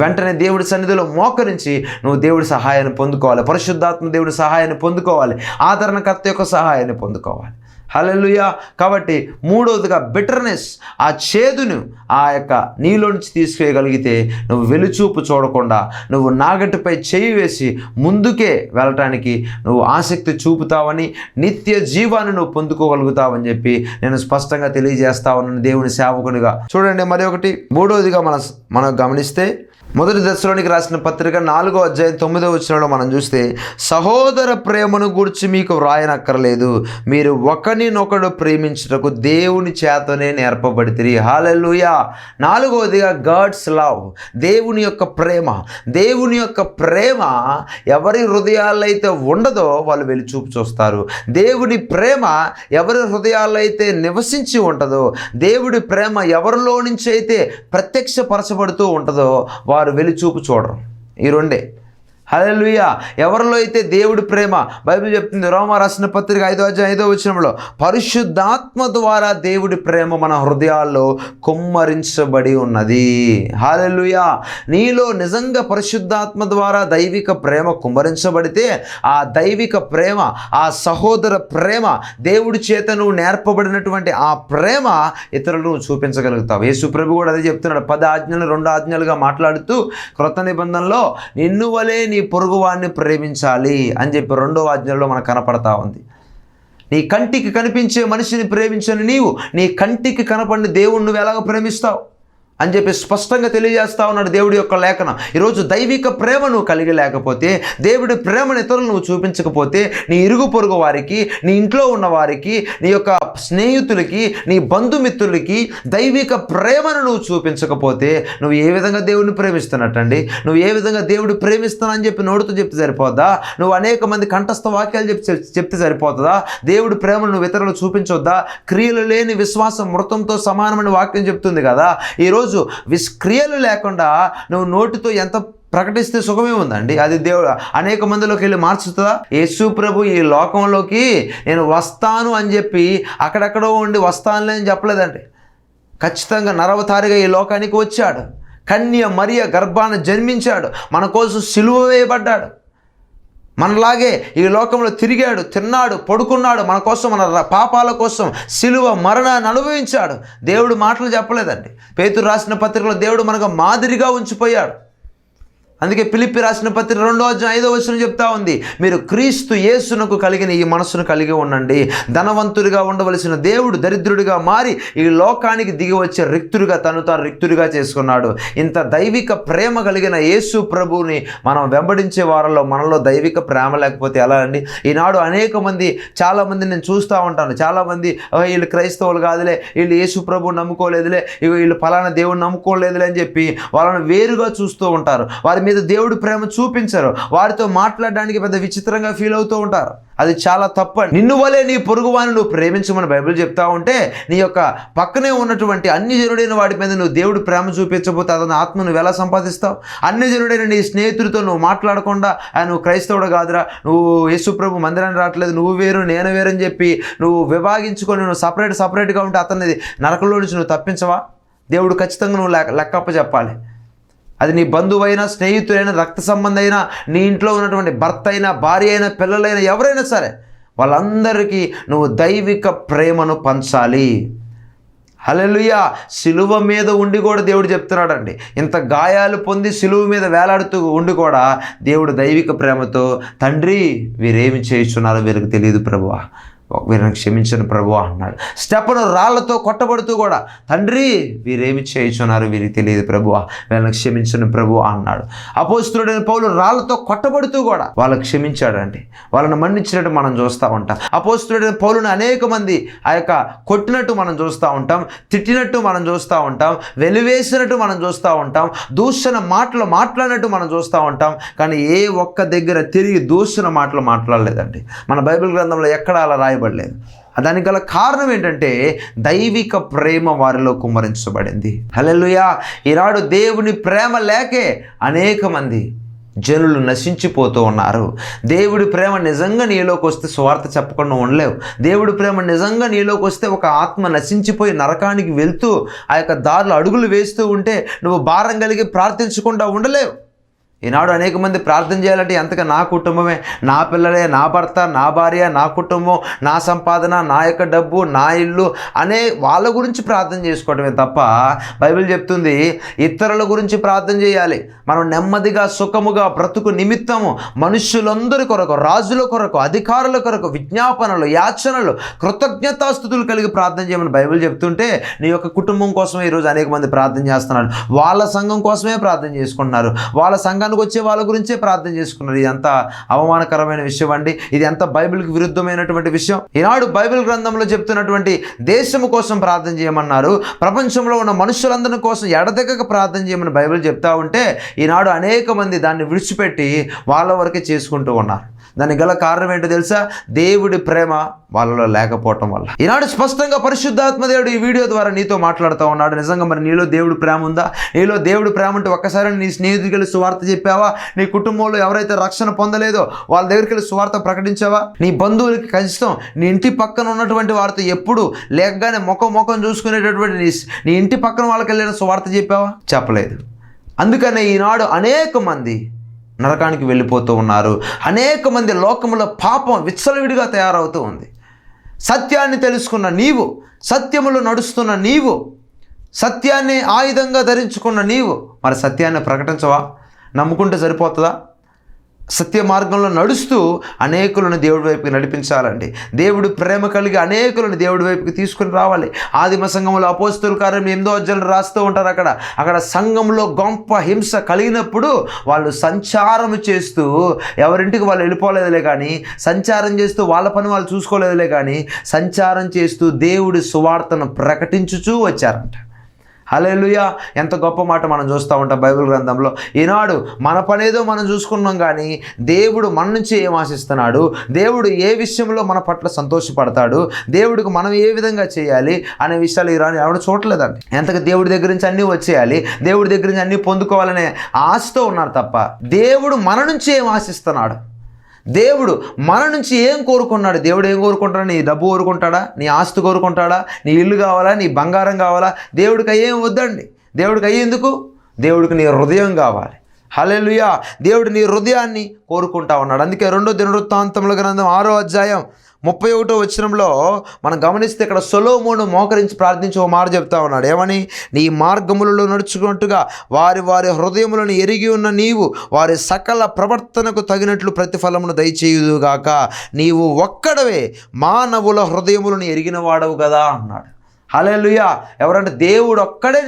వెంటనే దేవుడి సన్నిధిలో మోకరించి నువ్వు దేవుడి సహాయాన్ని పొందుకోవాలి, పరిశుద్ధాత్మ దేవుడి సహాయాన్ని పొందుకోవాలి, ఆదరణకర్త యొక్క సహాయాన్ని పొందుకోవాలి. హల్లెలూయా. కాబట్టి మూడవదిగా బిటర్నెస్, ఆ చేదును ఆ యొక్క నీలో నుంచి తీసుకెళ్ళగలిగితే నువ్వు వెలుచూపు చూడకుండా నువ్వు నాగటిపై చేయి వేసి ముందుకే వెళ్ళటానికి నువ్వు ఆసక్తి చూపుతావని, నిత్య జీవాన్ని నువ్వు పొందుకోగలుగుతావని చెప్పి నేను స్పష్టంగా తెలియజేస్తా ఉన్నాను దేవుని సేవకునిగా. చూడండి, మరి ఒకటి మూడవదిగా మనం గమనిస్తే మొదటి దశలోనికి రాసిన పత్రిక 4వ అధ్యాయం 9వ వచనంలో మనం చూస్తే, సహోదర ప్రేమను గూర్చి మీకు వ్రాయనక్కర్లేదు, మీరు ఒకరినొకడు ప్రేమించుటకు దేవుని చేతనే నేర్పబడితిరి. హల్లెలూయా. 4వదిగా గాడ్స్ లవ్, దేవుని యొక్క ప్రేమ. దేవుని యొక్క ప్రేమ ఎవరి హృదయాల్లో అయితే ఉండదో వాళ్ళు వెలిచూపు చూస్తారు. దేవుని ప్రేమ ఎవరి హృదయాల్లో అయితే నివసించి ఉంటుందో, దేవుడి ప్రేమ ఎవరిలో నుంచి అయితే ప్రత్యక్షపరచబడుతూ ఉంటుందో వారు వెలిచూపు చూడరు. ఈ రెండే. హల్లెలూయా. ఎవరిలో అయితే దేవుడి ప్రేమ, బైబిల్ చెప్తుంది రోమా రాసిన పత్రిక 5:5 పరిశుద్ధాత్మ ద్వారా దేవుడి ప్రేమ మన హృదయాల్లో కుమ్మరించబడి ఉన్నది. హల్లెలూయా. నీలో నిజంగా పరిశుద్ధాత్మ ద్వారా దైవిక ప్రేమ కుమ్మరించబడితే ఆ దైవిక ప్రేమ, ఆ సహోదర ప్రేమ, దేవుడి చేత నువ్వు నేర్పబడినటువంటి ఆ ప్రేమ ఇతరులను చూపించగలుగుతావు. యేసు ప్రభు కూడా అదే చెప్తున్నాడు. 10 ఆజ్ఞలు 2 ఆజ్ఞలుగా మాట్లాడుతూ క్రొత్త నిబంధనలో నిన్ను వలే నీ పొరుగువాన్ని ప్రేమించాలి అని చెప్పి 2వ ఆజ్ఞలో మనకు కనపడతా ఉంది. నీ కంటికి కనిపించే మనిషిని ప్రేమించని నీవు నీ కంటికి కనపడిన దేవుణ్ణి నువ్వు ఎలాగ ప్రేమిస్తావు అని చెప్పి స్పష్టంగా తెలియజేస్తా ఉన్నాడు దేవుడి యొక్క లేఖనం. ఈరోజు దైవిక ప్రేమ నువ్వు కలిగి లేకపోతే, దేవుడి ప్రేమను ఇతరులు నువ్వు చూపించకపోతే, నీ ఇరుగు పొరుగు వారికి, నీ ఇంట్లో ఉన్న వారికి, నీ యొక్క స్నేహితులకి, నీ బంధుమిత్రులకి దైవిక ప్రేమను నువ్వు చూపించకపోతే నువ్వు ఏ విధంగా దేవుడిని ప్రేమిస్తున్నట్టండి? నువ్వు ఏ విధంగా దేవుడు ప్రేమిస్తానని చెప్పి నోటితో చెప్తే సరిపోద్దా? నువ్వు అనేక మంది కంఠస్థ వాక్యాలు చెప్తే సరిపోతుందా? దేవుడి ప్రేమను నువ్వు ఇతరులు చూపించొద్దా? క్రియలు లేని విశ్వాసం మృతంతో సమానమైన వాక్యం చెప్తుంది కదా. ఈరోజు క్రియలు లేకుండా నువ్వు నోటితో ఎంత ప్రకటిస్తే సుఖమే ఉందండి? అది దేవుడు అనేక మందిలోకి వెళ్ళి మార్చుతుందా? యేసు ప్రభు ఈ లోకంలోకి నేను వస్తాను అని చెప్పి అక్కడెక్కడో ఉండి వస్తానులే అని చెప్పలేదండి. ఖచ్చితంగా నరవతారిగా ఈ లోకానికి వచ్చాడు. కన్య మరియ గర్భాన జన్మించాడు. మన కోసం సిలువ వేయబడ్డాడు. మనలాగే ఈ లోకంలో తిరిగాడు, తిన్నాడు, పడుకున్నాడు. మన కోసం, మన పాపాల కోసం సిలువ మరణాన్ని అనుభవించాడు. దేవుడు మాటలు చెప్పలేదండి. పేతురు రాసిన పత్రికలో దేవుడు మనకు మాదిరిగా ఉంచిపోయాడు. అందుకే ఫిలిప్పీ రాసిన పత్రిక 2:5 చెప్తా ఉంది, మీరు క్రీస్తు యేసునకు కలిగిన ఈ మనసును కలిగి ఉండండి. ధనవంతుడిగా ఉండవలసిన దేవుడు దరిద్రుడిగా మారి ఈ లోకానికి దిగి వచ్చే రిక్తుడిగా తాను రిక్తుడిగా చేసుకున్నాడు. ఇంత దైవిక ప్రేమ కలిగిన యేసు ప్రభువుని మనం వెంబడించే వారంలో మనలో దైవిక ప్రేమ లేకపోతే ఎలా అండి? ఈనాడు అనేక మంది, చాలామంది నేను చూస్తూ ఉంటాను, చాలామంది వీళ్ళు క్రైస్తవులు కాదులే, వీళ్ళు యేసు ప్రభువు నమ్ముకోలేదులే, వీళ్ళు ఫలానా దేవుడు నమ్ముకోలేదులే అని చెప్పి వాళ్ళని వేరుగా చూస్తూ ఉంటారు. వారి మీద దేవుడి ప్రేమ చూపించరు. వారితో మాట్లాడడానికి పెద్ద విచిత్రంగా ఫీల్ అవుతూ ఉంటారు. అది చాలా తప్పండి. నిన్ను వలే నీ పొరుగువాని నువ్వు ప్రేమించమని బైబిల్ చెప్తా ఉంటే, నీ యొక్క పక్కనే ఉన్నటువంటి అన్ని జనుడైన వాడి మీద నువ్వు దేవుడు ప్రేమ చూపించకపోతే అతని ఆత్మ నువ్వు ఎలా సంపాదిస్తావు? అన్ని జనుడైన నీ స్నేహితుడితో నువ్వు మాట్లాడకుండా నువ్వు క్రైస్తవుడు కాదురా, నువ్వు యేసు ప్రభు మందిరాన్ని రావట్లేదు, నువ్వు వేరు నేను వేరు అని చెప్పి నువ్వు విభాగించుకొని నువ్వు సపరేట్గా ఉంటే అతన్ని నరకంలో నుంచి నువ్వు తప్పించవా? దేవుడు ఖచ్చితంగా నువ్వు లెక్కప్ప చెప్పాలి. అది నీ బంధువైనా, స్నేహితులైనా, రక్త సంబంధైనా, నీ ఇంట్లో ఉన్నటువంటి భర్త అయినా, భార్య అయినా, పిల్లలైనా, ఎవరైనా సరే వాళ్ళందరికీ నువ్వు దైవిక ప్రేమను పంచాలి. హల్లెలూయా. సిలువ మీద ఉండి కూడా దేవుడు చెప్తున్నాడండి, ఇంత గాయాలు పొంది సిలువ మీద వేలాడుతూ ఉండి కూడా దేవుడు దైవిక ప్రేమతో, తండ్రి వీరేమి చేయుచున్నారో వీరికి తెలియదు ప్రభువా, వీరిని క్షమించను ప్రభువా అన్నాడు. స్టెఫను రాళ్లతో కొట్టబడుతూ కూడా, తండ్రి వీరేమి చేయుచున్నారు వీరికి తెలియదు ప్రభువా, వీళ్ళని క్షమించను ప్రభువా అన్నాడు. అపోస్తలుడైన పౌలు రాళ్లతో కొట్టబడుతూ కూడా వాళ్ళని క్షమించాడండి, వాళ్ళని మన్నించినట్టు మనం చూస్తూ ఉంటాం. అపోస్తలుడైన పౌలుని అనేక మంది కొట్టినట్టు మనం చూస్తూ ఉంటాం, తిట్టినట్టు మనం చూస్తూ ఉంటాం, వెలివేసినట్టు మనం చూస్తూ ఉంటాం, దూషణ మాటలు మాట్లాడినట్టు మనం చూస్తూ ఉంటాం. కానీ ఏ ఒక్క దగ్గర తిరిగి దూషణ మాటలు మాట్లాడలేదండి. మన బైబిల్ గ్రంథంలో ఎక్కడ అలా రాయబడలేదు. దానికి గల కారణం ఏంటంటే దైవిక ప్రేమ వారిలో కుమ్మరించబడింది. హల్లెలూయా. ఈనాడు దేవుని ప్రేమ లేకే అనేక మంది జనులు నశించిపోతూ ఉన్నారు. దేవుడి ప్రేమ నిజంగా నీలోకి వస్తే సువార్త చెప్పకుండా ఉండలేవు. దేవుడి ప్రేమ నిజంగా నీలోకి వస్తే ఒక ఆత్మ నశించిపోయి నరకానికి వెళ్తూ ఆ యొక్క దారిలో అడుగులు వేస్తూ ఉంటే నువ్వు భారం కలిగి ప్రార్థించకుండా ఉండలేవు. ఈనాడు అనేక మంది ప్రార్థన చేయాలంటే ఎంతగా నా కుటుంబమే, నా పిల్లలే, నా భర్త, నా భార్య, నా కుటుంబం, నా సంపాదన, నా యొక్క డబ్బు, నా ఇల్లు అనే వాళ్ళ గురించి ప్రార్థన చేసుకోవడమే తప్ప బైబిల్ చెప్తుంది ఇతరుల గురించి ప్రార్థన చేయాలి. మనం నెమ్మదిగా సుఖముగా బ్రతుకు నిమిత్తము మనుష్యులందరి కొరకు, రాజుల కొరకు, అధికారుల కొరకు విజ్ఞాపనలు, యాచనలు, కృతజ్ఞతాస్తుతులు కలిగి ప్రార్థన చేయమని బైబిల్ చెప్తుంటే నీ యొక్క కుటుంబం కోసమే ఈరోజు అనేక మంది ప్రార్థన చేస్తున్నారు. వాళ్ళ సంఘం కోసమే ప్రార్థన చేసుకుంటున్నారు. వాళ్ళ సంఘానికి వచ్చే వాళ్ళ గురించే ప్రార్థన చేసుకున్నారు. ఇది ఎంత అవమానకరమైన విషయం అండి. ఇది ఎంత బైబిల్కి విరుద్ధమైనటువంటి విషయం. ఈనాడు బైబిల్ గ్రంథంలో చెప్తున్నటువంటి దేశం కోసం ప్రార్థన చేయమన్నారు, ప్రపంచంలో ఉన్న మనుషులందరి కోసం ఎడతెగక ప్రార్థన చేయమని బైబిల్ చెప్తా ఉంటే ఈనాడు అనేక మంది దాన్ని విడిచిపెట్టి వాళ్ళ వరకే చేసుకుంటూ ఉన్నారు. దానికి గల కారణం ఏంటో తెలుసా? దేవుడి ప్రేమ వాళ్ళలో లేకపోవటం వల్ల. ఈనాడు స్పష్టంగా పరిశుద్ధాత్మ దేవుడు ఈ వీడియో ద్వారా నీతో మాట్లాడుతూ ఉన్నాడు. నిజంగా మరి నీలో దేవుడి ప్రేమ ఉందా? నీలో దేవుడి ప్రేమ ఉంటే ఒక్కసారి నీ స్నేహితుడికి వెళ్ళి సువార్త చెప్పావా? నీ కుటుంబంలో ఎవరైతే రక్షణ పొందలేదో వాళ్ళ దగ్గరికి వెళ్ళి సువార్త ప్రకటించావా? నీ బంధువులకి కష్టం, నీ ఇంటి పక్కన ఉన్నటువంటి వారితో ఎప్పుడు లేకగానే ముఖం చూసుకునేటటువంటి నీ ఇంటి పక్కన వాళ్ళకి వెళ్ళిన సువార్త చెప్పావా? చెప్పలేదు. అందుకనే ఈనాడు అనేక మంది నరకానికి వెళ్ళిపోతూ ఉన్నారు. అనేక మంది లోకములో పాపం విచ్చలవిడిగా తయారవుతూ ఉంది. సత్యాన్ని తెలుసుకున్న నీవు, సత్యములో నడుస్తున్న నీవు, సత్యాన్ని ఆయుధంగా ధరించుకున్న నీవు మరి సత్యాన్ని ప్రకటించవా? నమ్ముకుంటే సరిపోతుందా? సత్య మార్గంలో నడుస్తూ అనేకులను దేవుడి వైపుకి నడిపించాలండి. దేవుడు ప్రేమ కలిగి అనేకులను దేవుడి వైపుకి తీసుకుని రావాలి. ఆదిమ సంఘంలో అపోస్తలుల కార్యం 8వ అధ్యాయంలో రాస్తూ ఉంటారు. అక్కడ సంఘంలో గొప్ప హింస కలిగినప్పుడు వాళ్ళు సంచారం చేస్తూ, ఎవరింటికి వాళ్ళు వెళ్ళిపోలేదులే కానీ, సంచారం చేస్తూ వాళ్ళ పని వాళ్ళు చూసుకోలేదులే కానీ, సంచారం చేస్తూ దేవుడి సువార్తను ప్రకటించుచూ వచ్చారంట. హల్లెలూయా! ఎంత గొప్ప మాట మనం చూస్తూ ఉంటాం బైబిల్ గ్రంథంలో. ఈనాడు మన పనేదో మనం చూసుకున్నాం కానీ దేవుడు మన నుంచి ఏం ఆశిస్తున్నాడు, దేవుడు ఏ విషయంలో మన పట్ల సంతోషపడతాడు, దేవుడికి మనం ఏ విధంగా చేయాలి అనే విషయాలు ఈరాని ఎవడు చూడలేదండి. ఎంతగా దేవుడి దగ్గర నుంచి అన్నీ వచ్చేయాలి, దేవుడి దగ్గర నుంచి అన్నీ పొందుకోవాలనే ఆశతో ఉన్నారు తప్ప దేవుడు మన నుంచి ఏం ఆశిస్తున్నాడు, దేవుడు మన నుంచి ఏం కోరుకున్నాడు? దేవుడు ఏం కోరుకుంటాడా? నీ డబ్బు కోరుకుంటాడా? నీ ఆస్తి కోరుకుంటాడా? నీ ఇల్లు కావాలా? నీ బంగారం కావాలా? దేవుడికి అయ్యేం వద్దండి. దేవుడికి అయ్యేందుకు? దేవుడికి నీ హృదయం కావాలి. హల్లెలూయా! దేవుడు నీ హృదయాన్ని కోరుకుంటా ఉన్నాడు. అందుకే 2వ దినవృత్తాంతముల గ్రంథం 6వ అధ్యాయం 31వ వచనంలో మనం గమనిస్తే ఇక్కడ సొలొమోను మోకరించి ప్రార్థించి ఒక మాట చెప్తా ఉన్నాడు. ఏమని? నీ మార్గములలో నడుచుకున్నట్టుగా వారి హృదయములను ఎరిగి ఉన్న నీవు వారి సకల ప్రవర్తనకు తగినట్లు ప్రతిఫలమును దయచేయుదుగాక. నీవు ఒక్కడవే మానవుల హృదయములను ఎరిగిన వాడవు కదా అన్నాడు. హల్లెలూయా! ఎవరంటే దేవుడు ఒక్కడే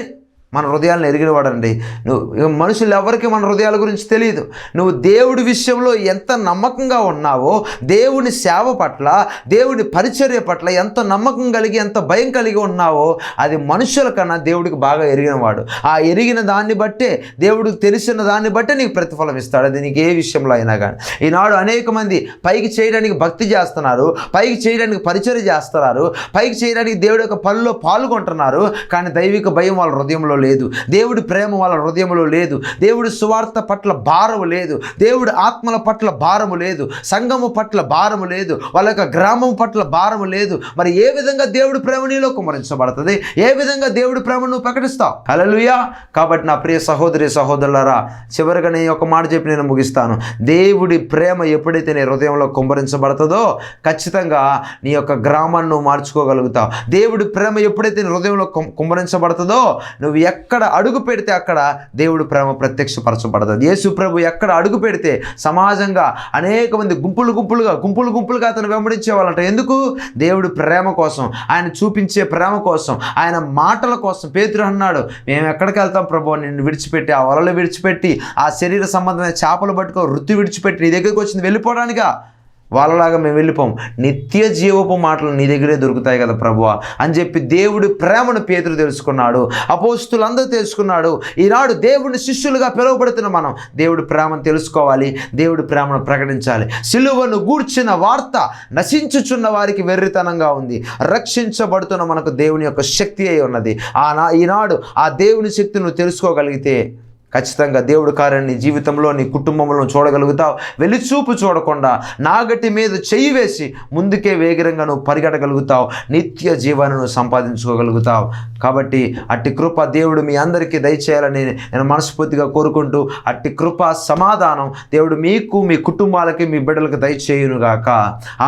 మన హృదయాలను ఎరిగినవాడండి. నువ్వు మనుషులు ఎవరికి మన హృదయాల గురించి తెలియదు. నువ్వు దేవుడి విషయంలో ఎంత నమ్మకంగా ఉన్నావో, దేవుని సేవ పట్ల, దేవుని పరిచర్య పట్ల ఎంత నమ్మకం కలిగి, ఎంత భయం కలిగి ఉన్నావో అది మనుషుల కన్నా దేవుడికి బాగా ఎరిగినవాడు. ఆ ఎరిగిన దాన్ని బట్టే, దేవుడికి తెలిసిన దాన్ని బట్టే నీకు ప్రతిఫలం ఇస్తాడు. అది నీకు ఏ విషయంలో అయినా కానీ. ఈనాడు అనేక మంది పైకి చేయడానికి భక్తి చేస్తున్నారు, పైకి చేయడానికి పరిచర్య చేస్తున్నారు, పైకి చేయడానికి దేవుడి యొక్క పనిలో పాల్గొంటున్నారు, కానీ దైవిక భయం వాళ్ళ హృదయంలో లేదు, దేవుడి ప్రేమ వాళ్ళ హృదయంలో లేదు, దేవుడి సువార్త పట్ల భారము లేదు, దేవుడి ఆత్మల పట్ల భారము లేదు, సంఘము పట్ల భారము లేదు, వాళ్ళ యొక్క గ్రామం పట్ల భారము లేదు. మరి ఏ విధంగా దేవుడి ప్రేమ నీలో కుమ్మరించబడుతుంది? ఏ విధంగా దేవుడి ప్రేమ నువ్వు ప్రకటిస్తావు? హల్లెలూయా! కాబట్టి నా ప్రియ సహోదరి సహోదరులారా, చివరిగా నేను ఒక మాట చెప్పి నేను ముగిస్తాను. దేవుడి ప్రేమ ఎప్పుడైతే నీ హృదయంలో కుమ్మరించబడుతుందో ఖచ్చితంగా నీ యొక్క గ్రామాన్ని నువ్వు మార్చుకోగలుగుతావు. దేవుడి ప్రేమ ఎప్పుడైతే నీ హృదయంలో కుమ్మరించబడుతుందో నువ్వు ఎక్కడ అడుగు పెడితే అక్కడ దేవుడి ప్రేమ ప్రత్యక్షపరచబడుతుంది. యేసు ప్రభు ఎక్కడ అడుగు పెడితే సమాజంగా అనేక మంది గుంపులుగా అతను వెంబడించే వాళ్ళంట. ఎందుకు? దేవుడి ప్రేమ కోసం, ఆయన చూపించే ప్రేమ కోసం, ఆయన మాటల కోసం. పేతురు అన్నాడు, మేము ఎక్కడికి వెళ్తాం ప్రభు? నిన్ను విడిచిపెట్టి, ఆ వలలు విడిచిపెట్టి, ఆ శరీర సంబంధమైన చేపలు పట్టుకో వృత్తి విడిచిపెట్టి నీ దగ్గరికి వచ్చింది వెళ్ళిపోవడానికా? వాళ్ళలాగా మేము వెళ్ళిపోం. నిత్య జీవపు మాటలు నీ దగ్గరే దొరుకుతాయి కదా ప్రభువా అని చెప్పి దేవుడి ప్రేమను పేతురు తెలుసుకున్నాడు, అపోస్తులందరూ తెలుసుకున్నాడు. ఈనాడు దేవుడిని శిష్యులుగా పిలువబడుతున్న మనం దేవుడి ప్రేమను తెలుసుకోవాలి, దేవుడి ప్రేమను ప్రకటించాలి. సిలువను గూర్చిన వార్త నశించుచున్న వారికి వెర్రితనంగా ఉంది, రక్షించబడుతున్న మనకు దేవుని యొక్క శక్తి అయి ఉన్నది. ఈనాడు ఆ దేవుని శక్తి నువ్వు తెలుసుకోగలిగితే ఖచ్చితంగా దేవుడి కార్యాన్ని నీ జీవితంలో, నీ కుటుంబంలో చూడగలుగుతావు. వెలిచూపు చూడకుండా నాగటి మీద చెయ్యి వేసి ముందుకే వేగరంగా నువ్వు పరిగెట్టగలుగుతావు. నిత్య జీవాన్ని నువ్వు సంపాదించుకోగలుగుతావు. కాబట్టి అట్టి కృప దేవుడు మీ అందరికీ దయచేయాలని నేను మనస్ఫూర్తిగా కోరుకుంటూ, అట్టి కృప సమాధానం దేవుడు మీకు, మీ కుటుంబాలకి, మీ బిడ్డలకు దయచేయునుగాక.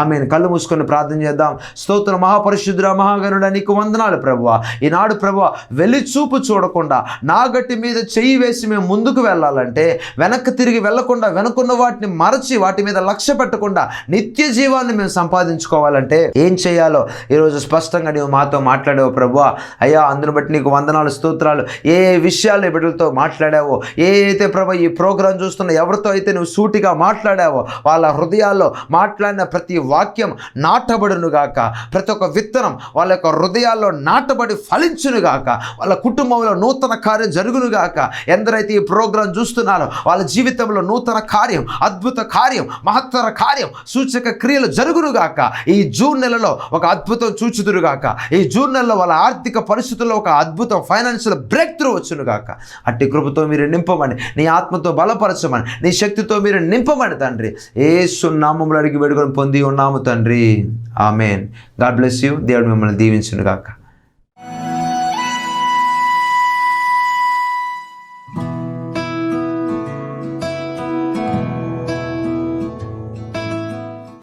ఆమేన్. కళ్ళు మూసుకొని ప్రార్థన చేద్దాం. స్తోత్రం మహాపరిశుద్ధుడా, మహాగణుడా, నీకు వందనాలు ప్రభువా. ఈనాడు ప్రభువా వెలిచూపు చూడకుండా నాగటి మీద చెయ్యి వేసి మేము ముందుకు వెళ్ళాలంటే, వెనక్కి తిరిగి వెళ్లకుండా, వెనుకున్న వాటిని మరచి వాటి మీద లక్ష్య పెట్టకుండా నిత్య జీవాన్ని మేము సంపాదించుకోవాలంటే ఏం చేయాలో ఈరోజు స్పష్టంగా నీవు మాతో మాట్లాడావు ప్రభువా. అయ్యా, అందును బట్టి నీకు వందనాలు, స్తోత్రాలు. ఏ విషయాలు బిడ్డలతో మాట్లాడావో, ఏ అయితే ప్రభు ఈ ప్రోగ్రాం చూస్తున్న ఎవరితో అయితే నువ్వు సూటిగా మాట్లాడావో వాళ్ళ హృదయాల్లో మాట్లాడిన ప్రతి వాక్యం నాటబడునుగాక. ప్రతి ఒక్క విత్తనం వాళ్ళ యొక్క హృదయాల్లో నాటబడి ఫలించునుగాక. వాళ్ళ కుటుంబంలో నూతన కార్యం జరుగునుగాక. ఎందరైతే ఎవరైతే ఈ ప్రోగ్రాం చూస్తున్నారో వాళ్ళ జీవితంలో నూతన కార్యం, అద్భుత కార్యం, మహత్తర కార్యం, సూచక క్రియలు జరుగునుగాక. ఈ జూన్ నెలలో ఒక అద్భుతం చూచుదురుగాక. ఈ జూన్ నెలలో వాళ్ళ ఆర్థిక పరిస్థితుల్లో ఒక అద్భుతం ఫైనాన్షియల్ బ్రేక్ త్రూ వచ్చునుగాక. అట్టి కృపతో మీరు నింపమని, నీ ఆత్మతో బలపరచమని, నీ శక్తితో మీరు నింపమని తండ్రి యేసు నామములో అడిగి వేడుకొని పొంది ఉన్నాము తండ్రి. ఆమెన్. God bless you. దేవుడు మిమ్మల్ని దీవించునుగాక.